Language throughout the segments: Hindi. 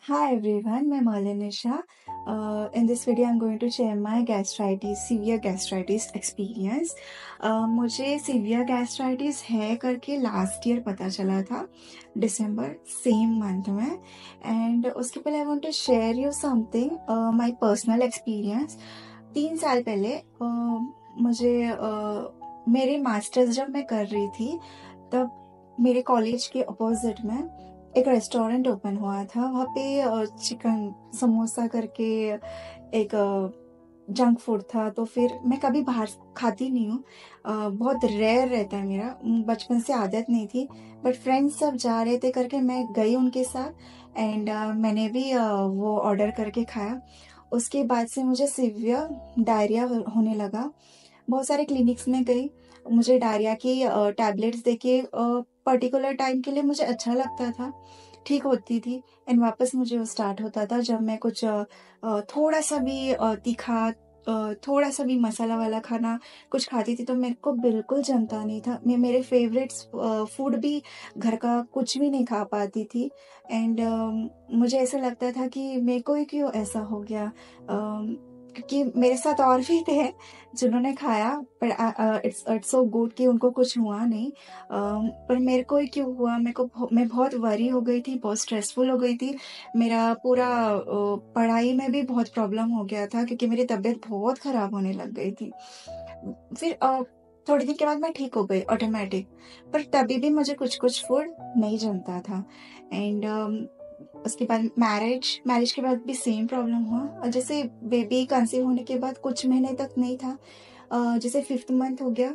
Hi everyone, मैं Malinisha. In this video, I'm going to share my severe gastritis experience. मुझे severe gastritis है करके last year पता चला था, December same month में. And उसके पहले I want to share you something, my personal experience. 3 साल पहले मुझे मेरे मास्टर्स जब मैं कर रही थी, तब मेरे कॉलेज के अपोजिट में एक रेस्टोरेंट ओपन हुआ था। वहाँ पे चिकन समोसा करके एक जंक फूड था। तो फिर मैं कभी बाहर खाती नहीं हूँ, बहुत रेयर रहता है मेरा, बचपन से आदत नहीं थी। बट फ्रेंड्स सब जा रहे थे करके मैं गई उनके साथ एंड मैंने भी वो ऑर्डर करके खाया। उसके बाद से मुझे सीवियर डायरिया होने लगा। बहुत सारे क्लिनिक्स में गई, मुझे डायरिया की टैबलेट्स देके पर्टिकुलर टाइम के लिए मुझे अच्छा लगता था, ठीक होती थी एंड वापस मुझे वो स्टार्ट होता था जब मैं कुछ थोड़ा सा भी तीखा, थोड़ा सा भी मसाला वाला खाना कुछ खाती थी तो मेरे को बिल्कुल जमता नहीं था। मैं मेरे फेवरेट्स फूड भी घर का कुछ भी नहीं खा पाती थी एंड मुझे ऐसा लगता था कि मेरे को ही क्यों ऐसा हो गया, क्योंकि मेरे साथ और भी थे जिन्होंने खाया, पर इट्स सो गुड कि उनको कुछ हुआ नहीं। पर मेरे को ही क्यों हुआ, मैं बहुत वरी हो गई थी, बहुत स्ट्रेसफुल हो गई थी। मेरा पूरा पढ़ाई में भी बहुत प्रॉब्लम हो गया था क्योंकि मेरी तबीयत बहुत खराब होने लग गई थी। फिर थोड़े दिन के बाद मैं ठीक हो गई ऑटोमेटिक, पर तभी भी मुझे कुछ कुछ फूड नहीं जमता था एंड उसके बाद मैरिज के बाद भी सेम प्रॉब्लम हुआ। और जैसे बेबी कंसीव होने के बाद कुछ महीने तक नहीं था, जैसे 5th मंथ हो गया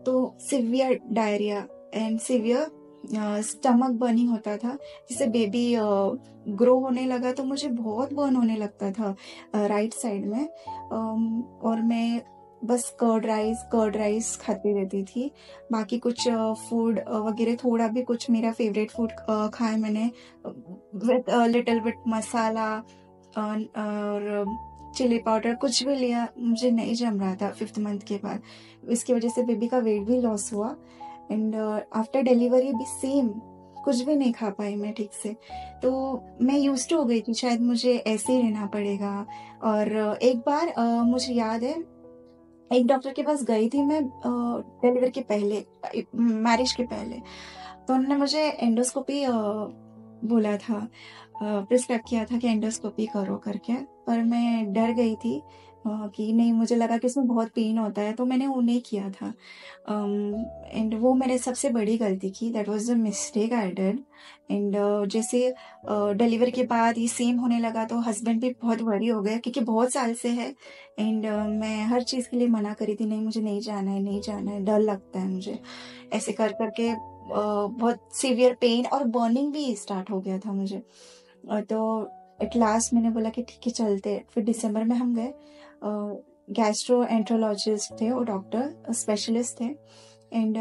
तो severe diarrhoea and severe stomach burning होता था। जैसे बेबी ग्रो होने लगा तो मुझे बहुत बर्न होने लगता था राइट साइड में। और मैं बस कर्ड राइस खाती रहती थी। बाकी कुछ फूड वगैरह थोड़ा भी कुछ मेरा फेवरेट फूड खाया मैंने विद लिटिल बिट मसाला और चिली पाउडर, कुछ भी लिया मुझे नहीं जम रहा था 5th मंथ के बाद। इसकी वजह से बेबी का वेट भी लॉस हुआ एंड आफ्टर डिलीवरी भी सेम, कुछ भी नहीं खा पाई मैं ठीक से। तो मैं यूज्ड टू हो गई थी, शायद मुझे ऐसे ही रहना पड़ेगा। और एक बार मुझे याद है, एक डॉक्टर के पास गई थी मैं डिलीवरी के पहले, मैरिज के पहले। तो उन्होंने मुझे एंडोस्कोपी बोला था, प्रिस्क्राइब किया था कि एंडोस्कोपी करो करके। पर मैं डर गई थी कि नहीं, मुझे लगा कि इसमें बहुत पेन होता है तो मैंने वो नहीं किया था। एंड वो मैंने सबसे बड़ी गलती की, that was the mistake I did. And जैसे डिलीवरी के बाद ये सेम होने लगा तो हस्बैंड भी बहुत वरी हो गए क्योंकि बहुत साल से है एंड मैं हर चीज़ के लिए मना करी थी, नहीं मुझे नहीं जाना है, नहीं जाना है, डर लगता है मुझे। ऐसे कर करके बहुत सीवियर पेन और बर्निंग भी स्टार्ट हो गया था मुझे। तो एट लास्ट मैंने बोला कि ठीक है चलते हैं। फिर दिसंबर में हम गए, गैस्ट्रो एंट्रोलॉजिस्ट थे वो, डॉक्टर स्पेशलिस्ट थे एंड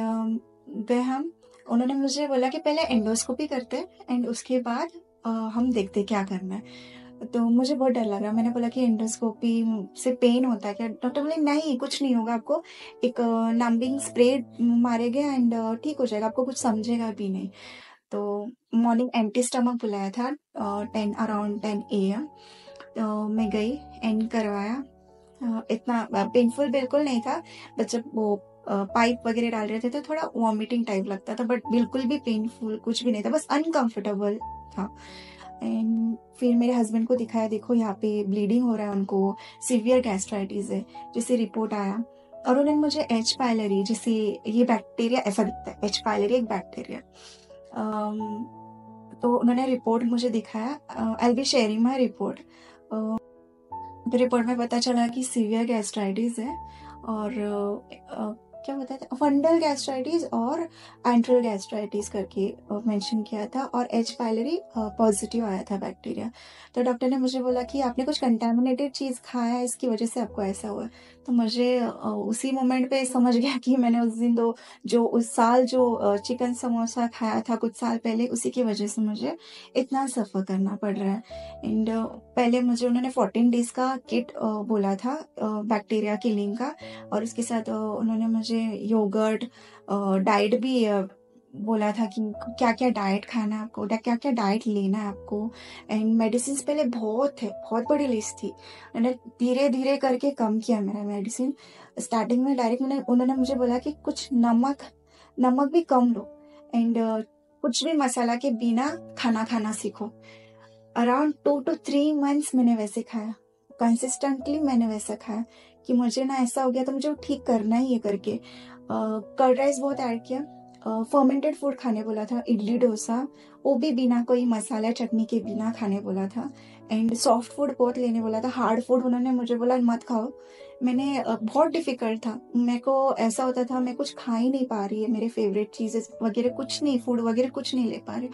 गए हम। उन्होंने मुझे बोला कि पहले एंडोस्कोपी करते हैं एंड उसके बाद हम देखते क्या करना है। तो मुझे बहुत डर लग रहा, मैंने बोला कि एंडोस्कोपी से पेन होता है क्या? डॉक्टर बोले नहीं कुछ नहीं होगा, आपको एक नंबिंग स्प्रे मारेंगे एंड ठीक हो जाएगा, आपको कुछ समझेगा भी नहीं। तो मॉर्निंग एम्प्टी स्टमक बुलाया था, 10 अराउंड 10 AM। तो मैं गई एंड करवाया। इतना पेनफुल बिल्कुल नहीं था, बट जब वो पाइप वगैरह डाल रहे थे तो थोड़ा वॉमिटिंग टाइप लगता था, बट बिल्कुल भी पेनफुल कुछ भी नहीं था, बस अनकंफर्टेबल था। एंड फिर मेरे हस्बैंड को दिखाया, देखो यहाँ पे ब्लीडिंग हो रहा है, उनको सीवियर गैस्ट्राइटिस है। जैसे रिपोर्ट आया और उन्होंने मुझे एच पायलरी, जैसे ये बैक्टीरिया ऐसा दिखता है, एच पायलरी एक बैक्टीरिया। तो उन्होंने रिपोर्ट मुझे दिखाया, I will be sharing my report. तो रिपोर्ट में पता चला कि सीवियर गैस्ट्राइटिस है और क्या बताया था, फंडल गैस्ट्राइटिस और एंट्रल गैस्ट्राइटिस करके मेंशन किया था और एच पायलरी पॉजिटिव आया था बैक्टीरिया। तो डॉक्टर ने मुझे बोला कि आपने कुछ कंटामिनेटेड चीज़ खाया है, इसकी वजह से आपको ऐसा हुआ। तो मुझे उसी मोमेंट पे समझ गया कि मैंने उस दिन उस साल जो चिकन समोसा खाया था कुछ साल पहले, उसी की वजह से मुझे इतना सफ़र करना पड़ रहा है। एंड पहले मुझे उन्होंने 14 डेज का किट बोला था बैक्टीरिया किलिंग का, और उसके साथ उन्होंने मुझे योगर्ट डाइट भी बोला था कि क्या-क्या डाइट खाना है आपको, क्या-क्या डाइट लेना है आपको एंड मेडिसिन्स पहले बहुत थे, बहुत बड़ी लिस्ट थी। मैंने धीरे-धीरे करके कम किया मेरा मेडिसिन। स्टार्टिंग में डायरेक्ट उन्होंने मुझे बोला कि कुछ नमक नमक भी कम लो एंड कुछ भी मसाला के बिना खाना खाना सीखो। अराउंड 2 टू 3 मंथ्स मैंने वैसे खाया। कंसिस्टेंटली मैंने वैसा खाया कि मुझे ना ऐसा हो गया तो मुझे वो ठीक करना ही है करके। कर्ड राइस बहुत ऐड किया। फर्मेंटेड फूड खाने बोला था, इडली डोसा, वो भी बिना कोई मसाला चटनी के बिना खाने बोला था एंड सॉफ्ट फूड बहुत लेने बोला था। हार्ड फूड उन्होंने मुझे बोला मत खाओ। मैंने बहुत डिफ़िकल्ट था। मेरे को ऐसा होता था मैं कुछ खा ही नहीं पा रही है, मेरे फ़ेवरेट चीज़ेज़ वगैरह कुछ नहीं, फूड वगैरह कुछ नहीं ले पा रही।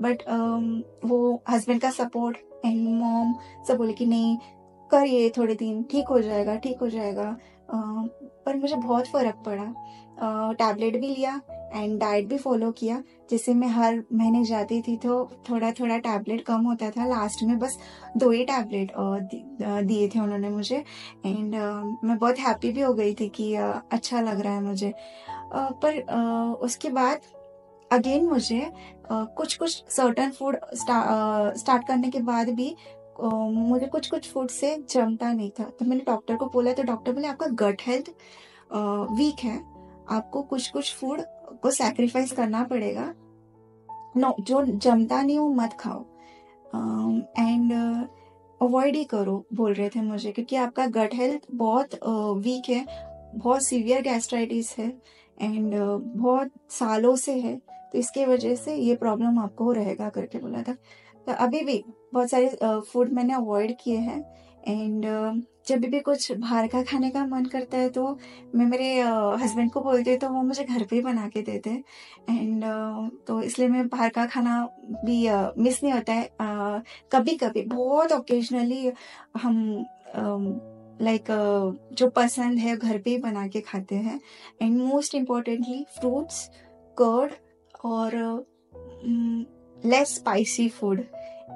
बट वो हस्बैंड का सपोर्ट एंड मॉम सब बोले कि नहीं कर ये थोड़े दिन, ठीक हो जाएगा, ठीक हो जाएगा। पर मुझे बहुत फ़र्क पड़ा। टैबलेट भी लिया एंड डाइट भी फ़ॉलो किया। जैसे मैं हर महीने जाती थी तो थोड़ा-थोड़ा टैबलेट कम होता था। लास्ट में बस 2 ही टैबलेट दिए थे उन्होंने मुझे एंड मैं बहुत हैप्पी भी हो गई थी कि अच्छा लग रहा है मुझे। पर उसके बाद अगेन मुझे कुछ-कुछ सर्टेन फूड स्टार्ट करने के बाद भी मुझे कुछ-कुछ फूड से जमता नहीं था। तो मैंने डॉक्टर को बोला तो डॉक्टर बोले आपका गट हेल्थ वीक है, आपको कुछ-कुछ फूड को सैक्रिफाइस करना पड़ेगा। नो जो जमता नहीं वो मत खाओ एंड अवॉइड ही करो बोल रहे थे मुझे क्योंकि आपका गट हेल्थ बहुत वीक है, बहुत सीवियर गैस्ट्राइटिस है एंड बहुत सालों से है, तो इसके वजह से ये प्रॉब्लम आपको रहेगा करके बोला था। तो अभी भी बहुत सारे फूड मैंने अवॉइड किए हैं एंड जब भी कुछ बाहर का खाने का मन करता है तो मैं मेरे हस्बैंड को बोलती हूँ तो वो मुझे घर पे ही बना के देते हैं एंड तो इसलिए मैं बाहर का खाना भी मिस नहीं होता है। कभी-कभी बहुत ऑकेजनली हम लाइक जो पसंद है घर पे ही बना के खाते हैं and most importantly fruits, curd और लेस स्पाइसी फूड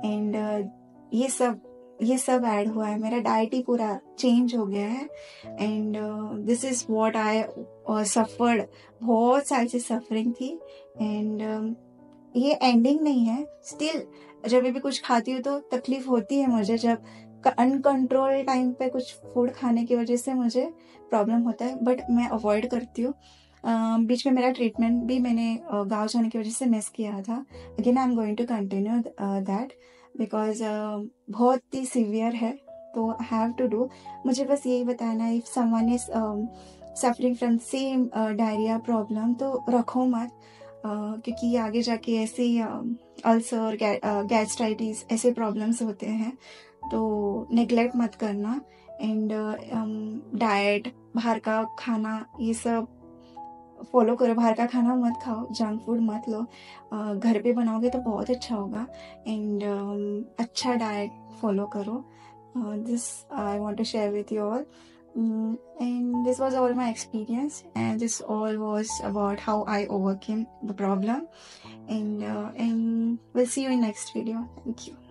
एंड ये सब ऐड हुआ है। मेरा डाइट ही पूरा चेंज हो गया है and this is what I suffered. बहुत साल से सफ़रिंग थी एंड ये एंडिंग नहीं है। स्टिल जब भी कुछ खाती हूँ तो तकलीफ होती है मुझे जब अनकंट्रोल टाइम पे कुछ फूड खाने की वजह से मुझे प्रॉब्लम होता है बट मैं अवॉइड करती हूँ। बीच में मेरा ट्रीटमेंट भी मैंने गाँव जाने की वजह से मिस किया था। Again I am going to continue that because बहुत ही सीवियर है तो आई हैव टू डू। मुझे बस यही बताना है if someone is suffering from same diarrhoea problem तो रखो मत क्योंकि आगे जाके ऐसे अल्सर गैस्ट्राइटिस ऐसे प्रॉब्लम्स होते हैं तो नेग्लेक्ट मत करना एंड डाइट बाहर का खाना ये सब फॉलो करो। बाहर का खाना मत खाओ, जंक फूड मत लो। घर पे बनाओगे तो बहुत अच्छा होगा एंड अच्छा डाइट फॉलो करो। This I want to share with you all and this was all my experience and this all was about how I overcame the problem and we'll see you in next video. Thank you.